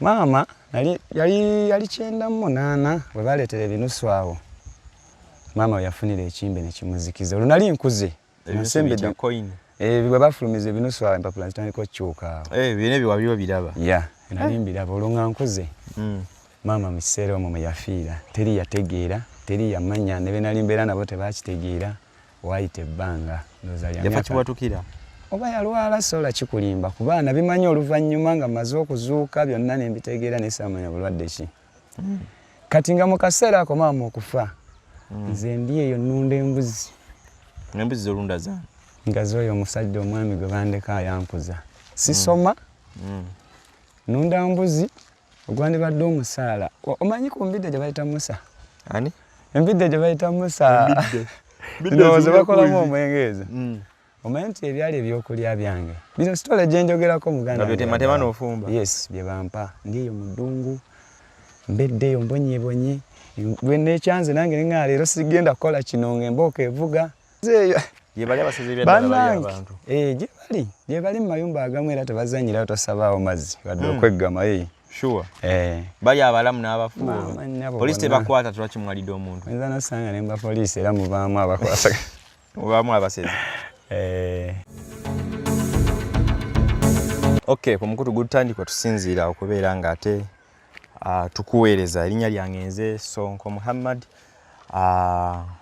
Maama yali 98 bwe baleetera ebinusu awo. Maama we yafunira ekimbe ne kimuzikiza. Olunali nkuze. Ebisembe coin. Bwe bafulumiza ebinusu awo empapula zitandika okukyuka awo. Bino ebyo wabyo biraba. Ya, nali mbiraba olunga nkuze. Maama mu kiseera omwo mwe yafiira. Teri yategeera, teri yamanya ne be nali mbeera nabo tebakitegeera. Waayita ebbanga. Yafa kiwatukira. Oba yalwala sola kikulimba ku baana bimanyi oluvannyuma nga maze okuzuuka byonna ne mbitegeera ne saamanya bulwadde ki. Kati nga mu kaseera ako maama okufa. Nze ndi eyo nnunda embuzi. Embuzi zolunda zaani? Nga z'oyo omusajja omwami gwe bandeka yankuza. Sisoma. Nnunda mbuzi ogwandibadde omusaala. Omanyi ku mbidde gye bayita Musa? Ani? Embidde gye bayita Musa. Ndowooza bakolamu omwengeeza. Omanyi nti ebyali ebyokulya byange. Bino sitole gye njogerako muganda. Nga byotematema n'ofumba? Yes, bye bampa. Ndi eyo mu ddungu. Mbedde eyo mbonyebonye. Lwe neekyanze nange ne nga leero sigenda kukola kino ng'embooka evuga. Gye bali abasezi b'eddala bali abantu. Gye bali mu mayumba agamu era tebazannyirayo tosabaawo mazzi wadde okweggama. Sure. Bali abalamu n'abafu. Poliisi tebakwata tebakimwalidde omuntu. Nza nosanga ne mba poliisi era mubaamu abakwata. Mubaamu abasezi. Okay, ku mukutu gutandikwa tusinziira okubeera nga ate tukuweereza. Erinnya lyange nze Sonko Muhammad.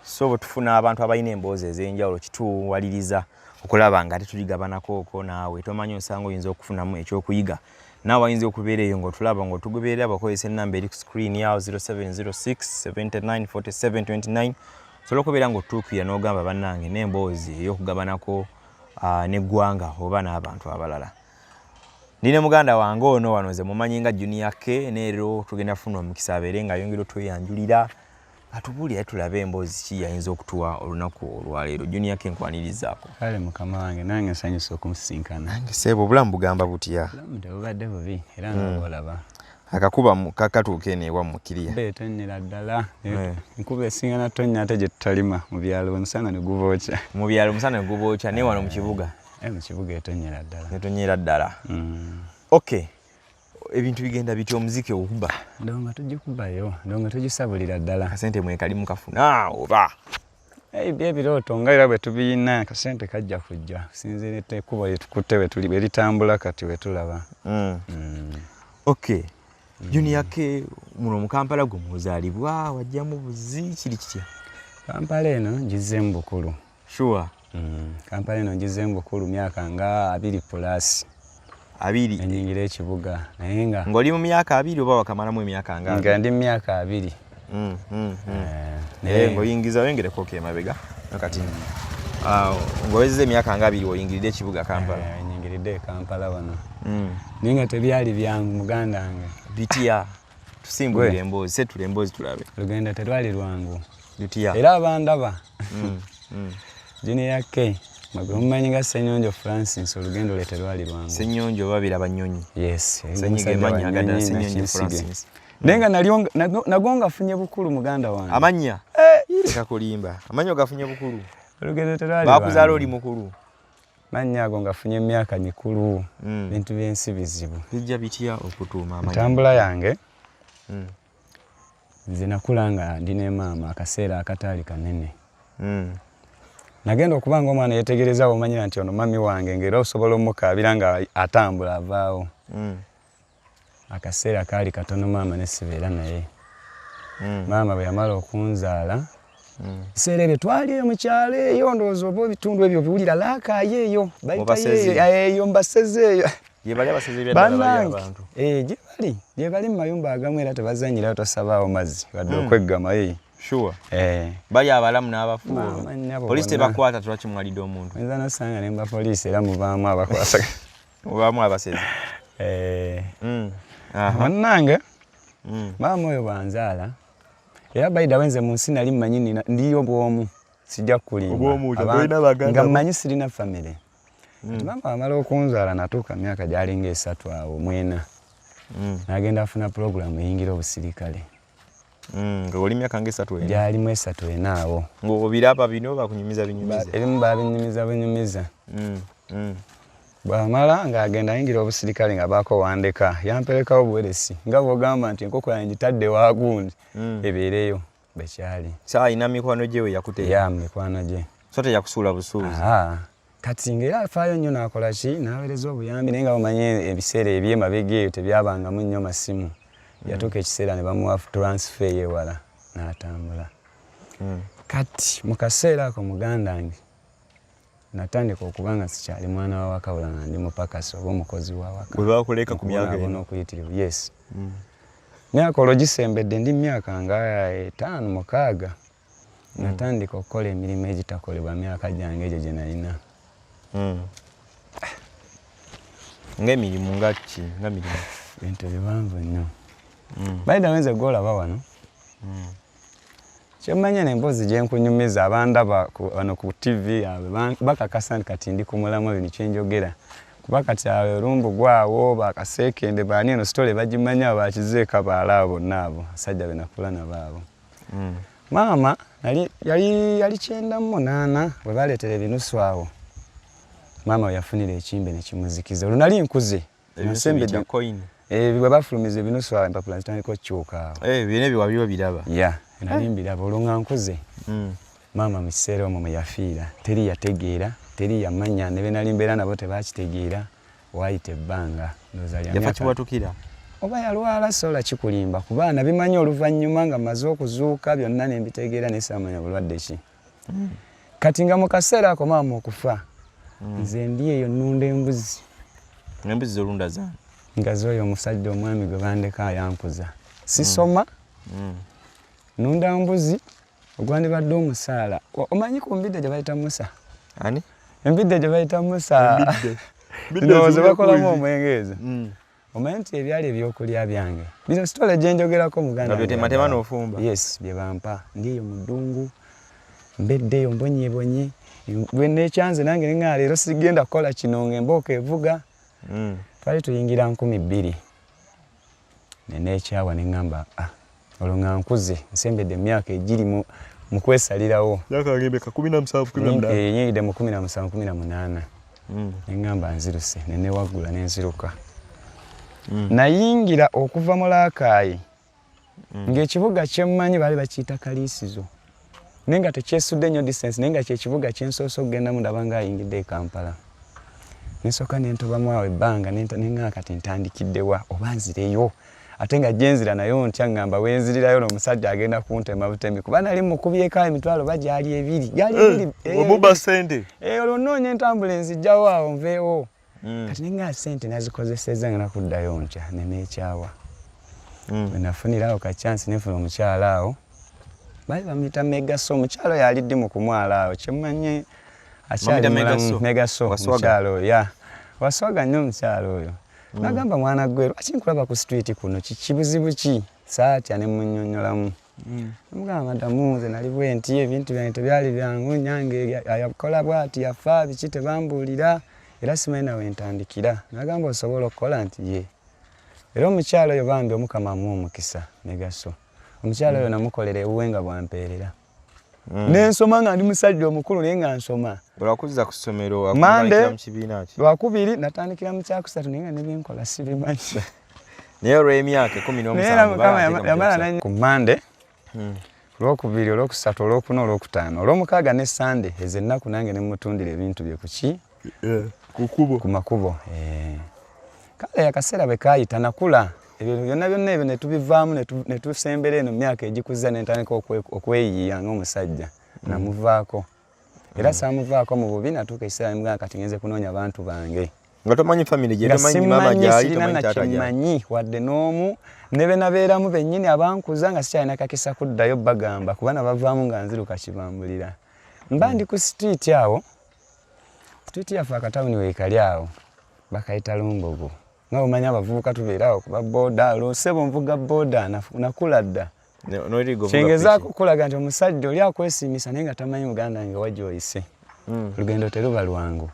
So tufuna abantu abalina emboozi ez'enjawulo kituwaliriza okulaba nga ate tuligabanako okwo naawe tomanyi osanga oyinza okufunamu ekyokuyiga naawe ayinza okubeera eyo ng'otulaba ng'otugoberera bakozesa ennamba eri ku screen yawo 0706 79 47 29 osobola okubeera ng'otuukirira n'ogamba bannange n'emboozi ey'okugabanako n'eggwanga oba n'abantu abalala. Ndine muganda wange ono wano nze mumanyi nga Junior K neero tugenda kufuna omukisa abeere nga ayongera otweyanjulira atubulira tulabe emboozi ki yayinza okutuwa olunaku olwaleero. Junior K nkwanirizaako. Kale mukama wange nange nsanyusa okumusinkana. Nange seebo obulamu bugamba butya? Obulamu tebubadde bubi era ng'olaba. Akakuba kakatuuka eno ewa mukiriya. Tonyera ddala. Enkuba esinga na tonnya ate gye tutalima mu byalo omusana ne gubookya. Mu byalo omusana ne gubookya ne wano mu kibuga. Mu kibuga etonyera ddala. Etonyera ddala. Okay. Ebintu bigenda bityo omuziki okuba. Ndonga tugikubayo, ndonga tugisabulira ddala. Kasente mwekali mukafuna oba. Ebirooto nga era bwe tubiyina kasente kajja kujja. Sinzira ekkubo lyetukutte we tuli litambula kati we tulaba. Okay. Junior K muno mu Kampala gwe muzaalibwa wajjamu buzi kiri kitya? Kampala eno ngizeemu bukulu. Sure. Kampala eno ngizeemu bukulu myaka nga 2+. 2 enyingira ekibuga naye nga ng'oli mu myaka 2 oba wakamalamu emyaka nga? Nga ndi mu myaka 2. Naye ng'oyingiza wengereko emabega nakati ng'owezezza emyaka nga 2 oyingiridde ekibuga Kampala? Nyingiridde Kampala wano. Naye nga tebyali byangu muganda wange. Bitya? Tusimbulire emboozi, setule emboozi tulabe. Lugenda terwali lwangu. Bitya? Era abandaba. Junior K magwe mumanyi nga Ssenyonjo Francis olugendo lwe terwali lwangu. Ssenyonjo babira banyonyi. Yes. Ssenyiga emannya agadala Ssenyonjo Francis. Naye nga nago ngafunye bukulu muganda wange. Amannya? Leka kulimba. Amannya gafunye bukulu. Olugendo terwali lwangu. Bakuzaala oli mukulu. Mannya ago ngafunye emyaka mikulu. Bintu by'ensi bizibu. Bijja bitya okutuuma amannya? Ntambula yange. Nze nakula nga ndi ne maama akaseera akataali kanene. Nagenda okuba ng'omwana yeetegereza omanyira nti ono mami wange ng'era osobola omukaabira nga atambula avaawo. Akaseera kaali katono maama ne sibeera naye. Maama bwe yamala okunzaala ebiseera ebyo twali eyo mu kyalo eyo ndowooza oba ebitundu ebyo biwulira laakaayo eyo eyo mbaseze eyo. Gye bali abasezi b'eddala bali abantu? Gye bali mu mayumba agamu era tebazannyirayo tosabaawo mazzi wadde okweggama. Sure. Bali abalamu n'abafu. Poliisi tebakwata tebakimwalidde omuntu. Nza nosanga ne mba poliisi era mubaamu abakwata. Mubaamu abasezi. Bannange maama oyo bwanzaala era bayida wenze mu nsi nali mmanyi ndiyo bwomu sijja kulimba nga mmanyi sirina famire. Maama amala okunzaala natuuka myaka gyali nga 3 awo mwena. Nagenda afuna pulogulamu eyingira obusirikale. Oli myaka nga 3 ena? Gyalimu 3 ena awo. Ng'obiraba bino bakunyumiza binyumiza? Ebimu babinyumiza bunyumiza. bwamala ng'agenda ayingira obusirikale nga baako wandeka yampelekawo buweresi nga bw'ogamba nti enkoko yange gitadde waagundi ebeereyo bekyali. Saa alina mikwano gye we yakuteera? Ya mikwano gye. So teyakusuula busuuzi? Kati ng'era afaayo nnyo n'akola ki n'aweereza obuyambi naye nga bamanye ebiseera eby'emabega eyo tebyabangamu nnyo masimu. Yatuuka ekiseera ne bamuwa transfer y'ewala n'atambula. Kati mu kaseera ako muganda wange natandika okuba nga sikyali mwana wa waka wala nga ndi mupakasi oba omukozi wa waka. Bwe baakuleeka ku myaka eno? N'okuyitirivu, yes. Myaka olwo gisembedde ndi myaka nga 5 6 natandika okukola emirimu egitakolebwa myaka gyange egyo gye nalina. Ng'emirimu nga ki? Nga mirimu? Bintu biwanvu nnyo. Bayida wenze gw'olaba wano. Kyemmanya n'emboozi gye nkunyumiza abandaba wano ku TV bakakasa nti kati ndi ku mulamwa bino kye njogera. Kuba kati awo olumbu gwawo bakaseekende baani eno sitole bagimanya bakizeeka baala abo bonna abo abasajja be nakula nabo abo. Maama yali 98 bwe baleetera ebinusu awo. Maama we yafunira ekimbe ne kimuzikiza. Olwo nali nkuze. Ebisembedde coin. Bwe bafulumiza ebinusu awo empapula zitandika okukyuka awo. Byonna ebyo wabyo biraba? Ya, nali mbiraba olwo nga nkuze. Maama mu kiseera omwo mwe yafiira. Teri yategeera, teri yamanya ne be nali mbeera nabo tebakitegeera. Waayita ebbanga. Yafa kiwatukira? Oba yalwala sola kikulimba ku baana bimanyi oluvannyuma nga maze okuzuuka byonna ne mbitegeera ne saamanya bulwadde ki. Kati nga mu kaseera ako maama okufa. Nze ndi eyo nnunda embuzi. Embuzi zolunda zaani? Nga z'oyo omusajja omwami gwe bandeka yankuza. Sisoma. Nnunda mbuzi ogwandibadde omusaala. Omanyi ku mbidde gye bayita Musa? Ani? Embidde gye bayita Musa. Ndowooza bakolamu omwenge ezo. Omanyi nti ebyali ebyokulya byange. Bino sitole gye njogerako muganda. Nga byotematema n'ofumba? Yes, bye bampa. Ndi eyo mu ddungu. Mbeddeyo mbonyeebonye. Bwe neekyanze nange ne nga leero sigenda kukola kino ng'embooka evuga. Twali tuyingira 2,000. Ne neekyawa ne ŋŋamba olwo nga nkuze nsembedde emyaka egiri mu kwesalirawo. Myaka ng'embeka 17 18? Nyingidde mu 17 18. Ne ŋŋamba nziruse ne neewaggula ne nziruka. Nayingira okuva mu Laakaayi ng'ekibuga kyemmanyi baali bakiyita Kaliisizo. Naye nga tekyesudde nnyo distance naye nga kyekibuga kyensoose okugenda ndaba ng'ayingidde e Kampala. Nsooka ne ntobamu awo ebbanga ne nga kati ntandikiddewa oba nzireyo. Ate nga gye nzira nayo ntya ŋŋamba we nzirirayo n'omusajja agenda kuntema butemi. Kuba nali mukubyeko emitwalo bagyali 2. Gyali 2. Omuba ssente? Olwo nnoonya entambula enzijjawo awo nveewo. Kati ne nga ssente nazikozesezza nga nakuddayo ntya ne neekyawa. Bwe nafunira awo ka chance nefuna omukyala awo. Baali bamuyita Megaso. Omukyala oyo ali ddi mu kumwala awo kyemmanye akyali Megaso omukyala oyo. Waswaga nnyo omukyala oyo. Nagamba mwana gwe lwaki nkulaba ku street kuno kibuzibu ki? Saatya ne munnyonnyolamu. Mugamba madamu nze nali bwe nti ebintu byange tebyali byangu nyange yakola bw'ati yafa biki tebambuulira era simanyi nawe ntandikira. Nagamba osobola okukola nti ye. Era omukyala oyo bambi Omukama amuwa omukisa Megaso. Omukyala oyo namukolera ewuwe nga bwampeerera. Nensoma nga ndi musajja omukulu naye nga nsoma. Olwakuzza ku ssomero wakumanyiira mu kibiina ki? Lwakubiri natandikira mu kyakusatu naye nga nebyenkola sibimanyi. Naye olw'emyaka 17 ku Mande, Olwokubiri, Olwokusatu, Olwokuna, Olwokutaano, Olwomukaaga ne Sande ezo ennaku nange ne mutundira ebintu bye kuki? Ku makubo. Kale akaseera bwe kaayita nakula. Ebintu byonna ebyo ne tubivaamu ne tusembera eno myaka egikuza ne ntandika okweyiya ng'omusajja. Namuvaako. Era saamuvaako mu bubi natuuka ekiseera ne kati ngenze kunoonya abantu bange. Nga tomanyi family gye tomanyi maama gyali tomanyi taata gyali. Simanyi wadde n'omu ne be nabeeramu bennyini abankuza nga sikyalina kakisa kuddayo bagamba kuba nabavaamu nga nziruka kibambulira. Mba ndi ku street awo. Street yaffe akatawuni weekali awo. Bakayita Lumbogo. Nga omanya abavubuka tubeerawo kuba boda olwosebo nvuga boda nakula dda. Kyengezaako okulaga nti omusajja oli akwesiimisa naye nga tamanyi muganda nga wajja oyise. Olugendo teruba lwangu.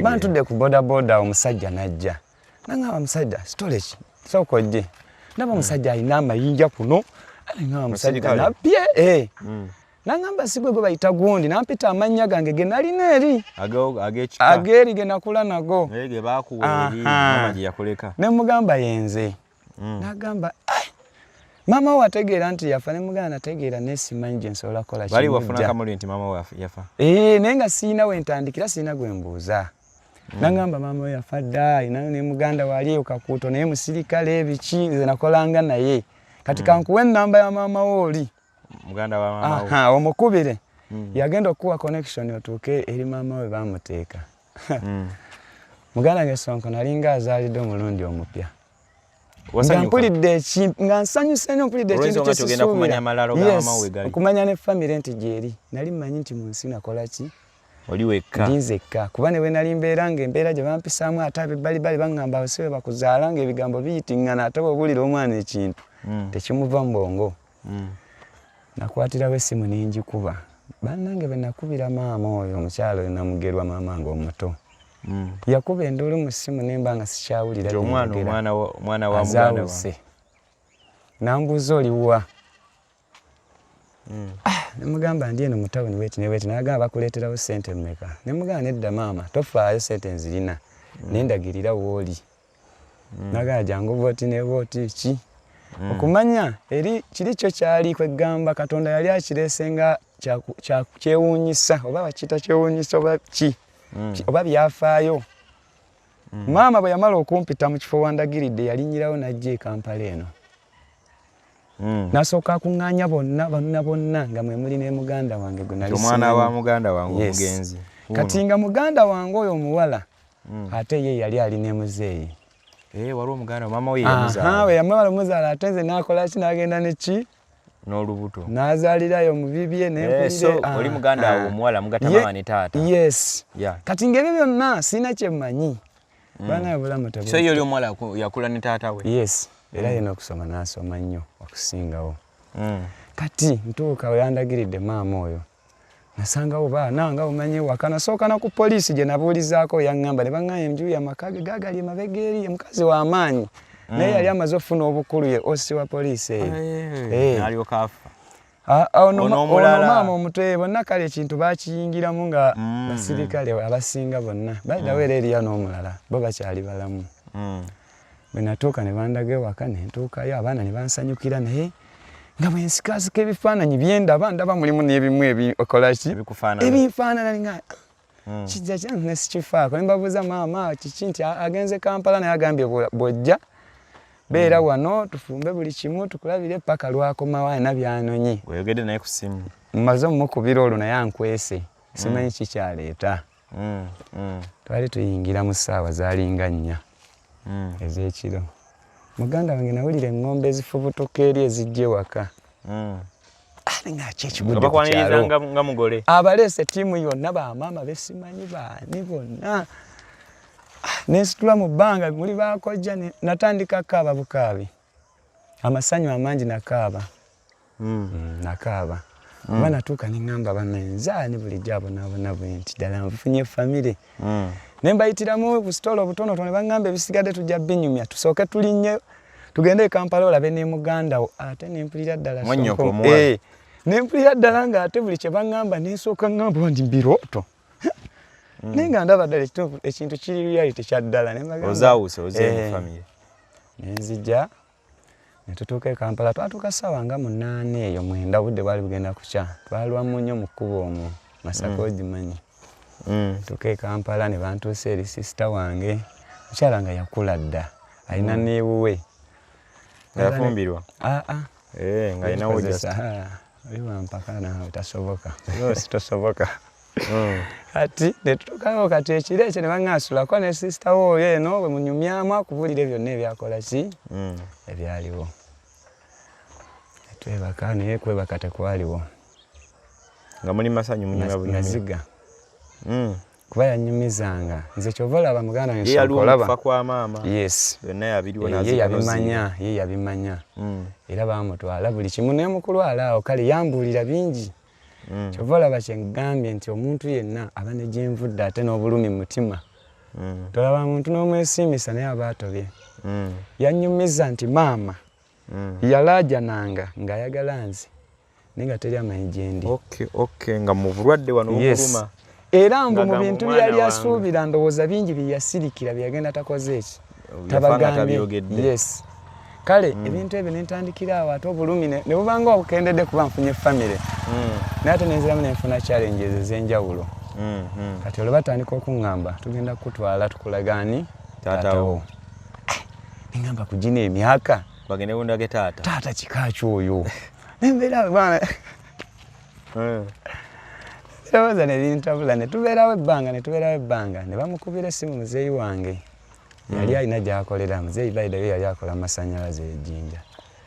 Ba ntudde ku boda omusajja najja. Nangamba omusajja sitole ki? Sooka ojje. Ndaba omusajja alina amayinja kuno. Nangamba omusajja nabbye. nangamba sigwe gwe bayita gundi nampita amanya gange ge nalina eri agechika ageri ge nakula nago ege bakuweri mama je yakoleka ne mugamba yenze nagamba mama wategeera nti yafa ne muganda nategeera nesimanyi je nsobola kola kintu bali wafuna kamuli nti mama yafa nenga sina wentandikira sina gwembuuza nangamba mama we yafa dda nayo ne muganda wali okakuto naye musirikale ebiki nze nakolanga naye kati kankuwe namba ya mama woli muganda wa mama omukubire yagenda okuwa connection otuuke eri mama we bamuteeka muganda ngesonko nalinga azaalidde omulundi omupya mpulidde ekintu nga nsanyuse nnyo mpulidde ekintu kyesisuubira okumanya ne famire nti gyeri nali mmanyi nti mu nsi nakola ki oli wekka ndinzekka kuba ne bwe nali mbeera ng'embeera gye bampisaamu ate abebbalibbali baŋŋamba abasibe bakuzaala ng'ebigambo biyitiŋŋana ate bw'obuulira omwana ekintu tekimuva mu bwongo nakwatirawo essimu ninjikuba bannange be nakubira maama oyo omukyalo oyo namugerwa maama ng'omuto yakuba enduulu mu ssimu nemba nga sikyawulira omwana wa muganda wa nambuuza oliwa ne mugamba ndi eno mu tawuni weeti ne weeti nagamba bakuleeterawo ssente mmeka ne mugamba nedda maama tofaayo ssente nzirina nendagirira wooli nagamba jangu booti ne booti ki okumanya eri kiri kyo kyali kwegamba Katonda yali akireesenga kyewuunyisa oba bakiyita kyewuunyisa oba ki oba byafaayo maama bwe yamala okumpita mu kifo wandagiridde yalinyirawo najja e Kampala eno nasooka akuŋŋaanya bonna nga mwe muli ne muganda wange gwe nali omwana wa muganda wange omugenzi kati nga muganda wange oyo omuwala ate ye yali ali ne muzeeyi waliwo muganda mama we yamuzaala we yamala muzaala ate nze nakola ki nagenda neki n'olubuto n'azaalirayo mu bibye so oli muganda wawe omuwala mugata mama ne taata yes kati ng'ebyo byonna sina kye mmanyi baana bulamu so ye oli omuwala yakula ne taata we yes era yena okusoma n'asoma nnyo okusingawo kati ntuuka we yandagiridde maama oyo nasangawo baana nga omanyi waka nasooka na ku poliisi gye nabuulizaako yaŋŋamba ne baŋŋamba enju y'amaka ge gaagali emabega eri omukazi w'amaanyi naye yali amaze okufuna obukulu ye osi wa poliisi eyo ono maama omutwe bonna kale ekintu bakiyingiramu nga basirikale abasinga bonna bayidawo era eriyo n'omulala bo bakyali balamu bwe natuuka ne bandaga ewaka ne ntuukayo abaana ne bansanyukira naye nga bwe nsikasika ebifaananyi byendaba ndaba mulimu n'ebimu ebikola ki ebifaanana nga kijja kyange ne sikifaako ne mbabuuza maama kiki nti agenze Kampala naye agambye bw'ojja beera wano tufumbe buli kimu tukulabire paka lwakomawo alina byanonye oyogedde naye ku ssimu mmaze omukubira olwo naye ankwese simanyi kikyaleeta twali tuyingira mu ssaawa zaalinga 4 ez'ekiro muganda wange nawulira eŋŋombe ezifubutuka eri ezijja ewaka nga kyekigudde ku kyalo nga mugole abaleese ttiimu yonna bamaama besimanyi baani bonna nensitula mu bbanga muli bakojja natandika kaaba bukaabi amasanyu amangi nakaaba nakaaba oba natuuka neŋŋamba bannanzaani bulijjo abonaabona bwe nti ddala nfunye famire ne mbayitiramu busitoola obutonotono ne baŋŋamba ebisigadde tujja binyumya tusooke tulinnye tugende e Kampala olabe ne muganda wo ate nempulira ddala nempulira ddala ng'ate buli kye baŋŋamba nensooka ŋŋamba ndi mbirooto naye nga ndaba ddala ekintu kiri reality kya ddala nenzijja ne tutuuka e Kampala twatuuka ssaawa nga 8 eyo 9 obudde bwali bugenda kukya twalwamu nnyo mu kkubo omwo Masaka ogimanyi tutuuka e Kampala ne bantuusa eri sisita wange mukyala nga yakula dda alina neewuwe yafumbirwa nga alinawo oli wampaka nawe tasoboka tosoboka kati ne tutuukayo kati ekiro ekyo ne baŋŋasulako ne sisita wo oyo eno bwe munyumyamu akubuulira byonna ebyakola ki ebyaliwo twebaka naye kwebaka tekwaliwo nga muli masanyu naziga kuba yanyumizanga nze kyova olaba muganda nsokolaba kwa maama yes ye yabimanya era bamutwala buli kimu naye mukulwala awo kale yambuulira bingi kyova olaba kyengambye nti omuntu yenna aba ne gyenvudde ate n'obulumi mutima tolaba muntu n'omwesiimisa naye aba atobye yanyumiza nti maama yalaajananga ng'ayagala nze ninga teri amanyi gyendi. Okay nga mu bulwadde wano obuluma. Era mbu mu bintu byali asuubira ndowooza bingi bye yasirikira bye yagenda takoze eki. Tabagambye. Yes. Kale ebintu ebyo nentandikira awo ate obulumi ne bubanga obukendedde kuba nfunye family. Naye ate nenziramu nenfuna challenges ez'enjawulo. Kati olwo batandika okuŋŋamba tugenda kutwala tukulagaani taatawo. Nengamba kugina emyaka. Bagende kundage taata. Taata kika kyoyo. Nembeera bwana. Ndowooza ne bintabula ne tubeerawo ebbanga ne bamukubira essimu muzeeyi wange. Yali alina gy'akolera muzeeyi Baida yali akola amasannyalaze ejjinja.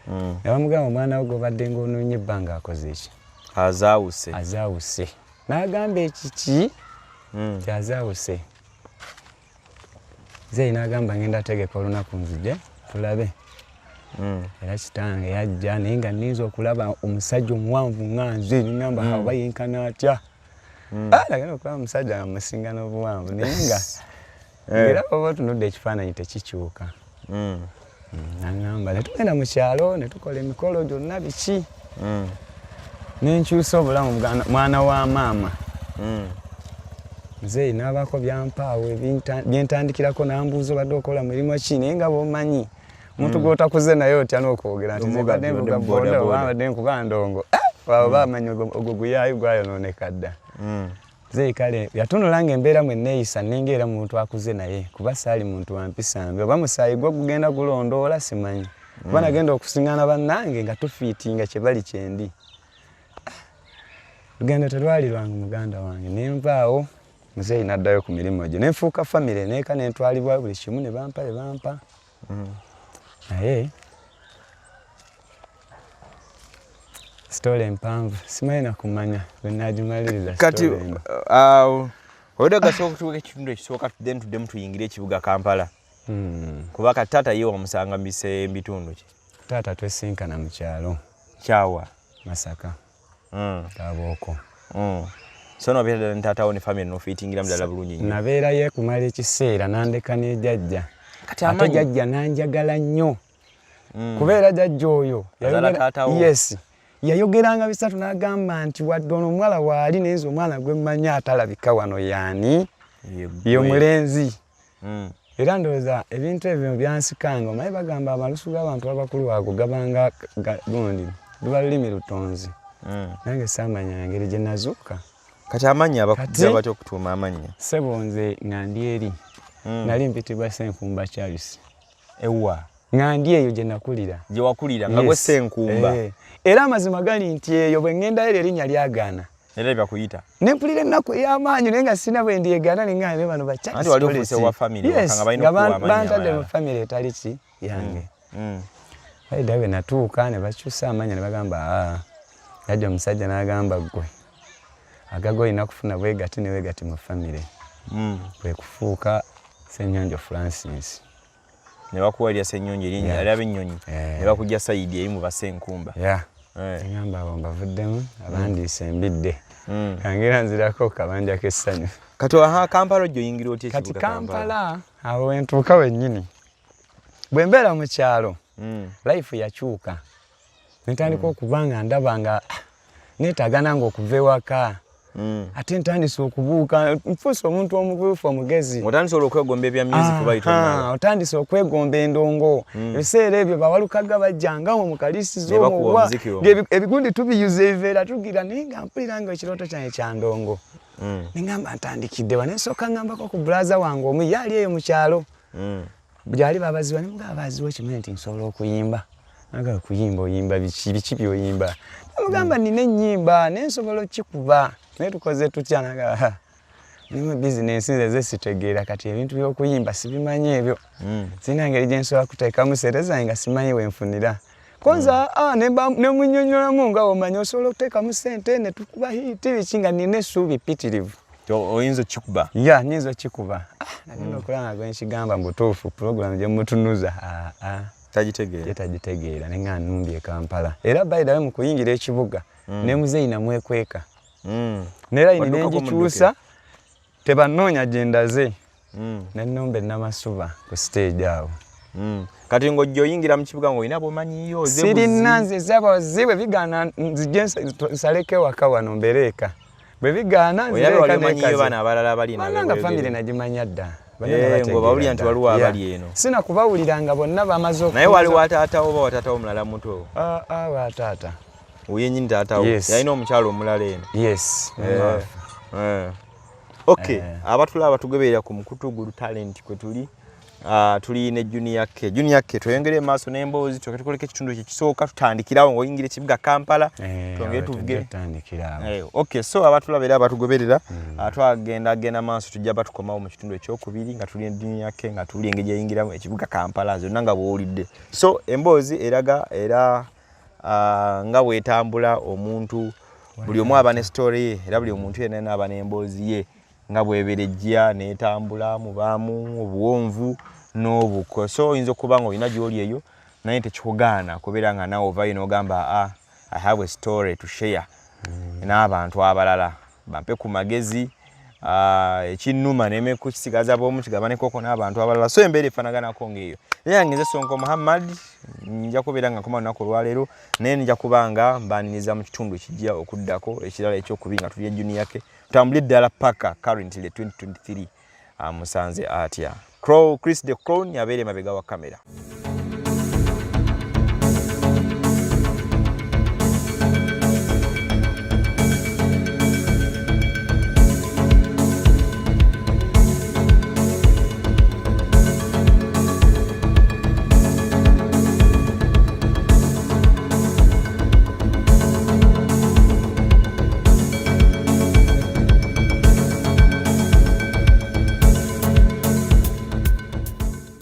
Ne bamugamba omwana we gobadde ng'onoonye ebbanga akoze eki? Azaawuse. N'agamba ekiki? Kyazaawuse. Muzeeyi n'agamba ngenda ategeka olunaku nzije tulabe. Era kitange yajja naye nga nninza okulaba omusajja omuwanvu nga nze ningamba awo bayenkana atya. Nagenda okulaba omusajja nga musinga n'obuwanvu naye nga era oba otunudde ekifaananyi tekikyuka. Nangamba ne tugenda mu kyalo ne tukola emikolo gyonna biki. Nenkyusa obulamu mwana wa maama. Muzeeyi n'abaako byampaawo byentandikirako n'ambuuza obadde okola mulimu ki naye nga bw'omanyi omuntu gw'otakuze naye otya n'okwogera nti nze badde nvuga booda oba badde nkuba ndongo. Waawe bamanyi ogwo guyaayo gwayonooneka dda. Muzeeyi kale yatunula ng'embeera mwe neeyisa ningeera muntu akuze naye kuba saali muntu wa mpisa mbi oba musaayi gwo gugenda gulondoola simanyi. Kuba nagenda okusiŋŋaana bannange nga tufiitinga kye bali kyendi. Lugendo terwali lwange muganda wange ne nvaawo muzeeyi n'addayo ku mirimu gye ne nfuuka famire neeka ne ntwalibwa buli kimu ne bampa bye bampa. Naye story empanvu simanyi na kumanya bwe naagimaliriza. Kati oyodde gasooka okutuuka ekitundu ekisooka tuddemu tuyingire ekibuga Kampala. Kuba kati taata ye wamusanga mu bitundu ki? Taata twesinkana mu kyalo. Kyawa? Masaka. Kabooko. So nobeera ne taatawo ne family n'ofiitingira ddala bulungi nnyo? Nabeerayo kumala ekiseera n'andeka ne jjajja. Ate jjajja n'anjagala nnyo. Kubeera jjajja oyo yes yayogeranga bisatu n'agamba nti wadde ono omuwala waali naye omwana gwe mmanyi atalabika wano yaani ye mulenzi. Era ndowooza ebintu ebyo byansikanga omanyi bagamba amalusu g'abantu abakulu ago gabanga gundi luba lulimi lutonzi. Nange saamanya engeri gye nazuuka. Kati amannya abakuza batya okutuuma amannya? Ssebo nze ngandi eri nali mpitibwa Senkumba Charles. Ewa ngandi eyo gye nakulira. Gye wakulira nga gwe Senkumba. Era amazima gali nti eyo bwe ngenda eri erinnya lyagaana. Era byakuyita. Ne mpulira ennaku ey'amaanyi naye nga sina bwe ndyegaana ne ngane bano ba Charles. Anti wali ofuse wa family wakanga balina okuwa amannya. Bantadde mu family etali ki yange. Baida bwe natuuka ne bakyusa amannya ne bagamba yajja omusajja n'agamba ggwe agago olina kufuna bwegati ne wegati mu family. Kwe kufuuka Ssennyonjo Francis. Ne bakuwa erya Ssennyonjo erinnya yali ab'ennyonyi. Ne bakujja Saidi eri mu Basenkumba. Ngamba abo mbavuddemu abandiise embidde. Kangira nzirako kabanja k'essanyu. Kati Kampala ojja oyingira otya ekibuga Kampala? Kati Kampala awo wentuuka wennyini. Bwe mbeera mu kyalo life yakyuka. Ntandika okuba nga ndaba nga neetaaga nange okuva ewaka. Ate ntandise okubuuka nfuuse omuntu omubuufu omugezi. Otandise okwegomba ebya music bayitonna. Otandise okwegomba endongo. Ebiseera ebyo bawalukaga bajjanga mu kalisizo omubwa. Ebigundi tubiyuza ebiveera tugira naye nga mpulira nga ekirooto kyange kya ndongo. Nengamba ntandikidde wa nensooka ngambako ku brother wange omu yali eyo mu kyalo. Byali babaziwa ne mugamba baziwa ekimanyi nti nsobola okuyimba. Naga kuyimba oyimba biki by'oyimba. Namugamba nina ennyimba nensobola okikuba. Naye tukoze tutya naga nimu bizinensi nze zesitegeera kati ebintu by'okuyimba sibimanyi ebyo. Sina ngeri gye nsobola kuteekamu sente zange nga simanyi we nfunira. Konza ne munnyonnyolamu nga omanyi osobola okuteekamu ssente ne tukuba hiti biki nga nina essuubi ppitirivu. Oyinza okikuba? Ya nyinza okikuba. Nagenda okulaba gwe nkigamba mu butuufu pulogulaamu gye mutunuza. Tagitegeera ne nga nnumbye Kampala. Era Baida we mu kuyingira ekibuga ne muzeeyi namwekweka. Ne layini ne ngikyusa tebannoonya gye ndaze. Ne nnombe Namasuba ku stage awo. kati ng'ojja oyingira mu kibuga ng'olina bw'omanyiyo sirina nze zaba zibe bigaana nzije nsaleke waka wano mbereeka bwe bigaana nzireka n'ekazi bana abalala bali nanga family nagimanya dda ng'obawulira nti waliwo abali eno sina kubawuliranga bonna bamaze naye waliwo ataatawo oba wataatawo omulala muto wataata uyennyini taatawo yalina omukyalo omulala eno yes okay abatulaba batugoberera ku mukutu gulu talent kwe tuli tuli ne junior ke tweyongere maaso n'emboozi tukoleke ekitundu ekisooka tutandikirawo ng'oyingira ekibuga Kampala twongere tuvuge okay so abatulaba era abatugoberera twagenda maaso tujja batukomawo mu kitundu ekyokubiri nga tuli ne junior ke nga tuli engeri eyingiramu ekibuga Kampala zonna nga bw'owulidde so emboozi eraga era nga bwetambula omuntu buli omu aba ne story ye era buli omuntu yenna aba n'emboozi ye nga bweberejja n'etambula mubaamu obuwonvu n'obuko so oyinza okuba nga olina gy'oli eyo naye tekikugaana kubeera nga nawe ovayo n'ogamba I have a story to share n'abantu abalala bampe ku magezi ekinnuma neme kukisigaza bw'omu kigabanekoko n'abantu abalala so embeera efaanaganako ng'eyo yange nze Sonko Muhammad nja kubeera nga nkoma olunaku olwaleero naye nja kuba nga mbaaniriza mu kitundu kijja okuddako ekirala ekyokubiri nga tuli junior ke tutambule ddala paka currently 2023 musanze atya Chris the Crown yabeere mabega wa kamera.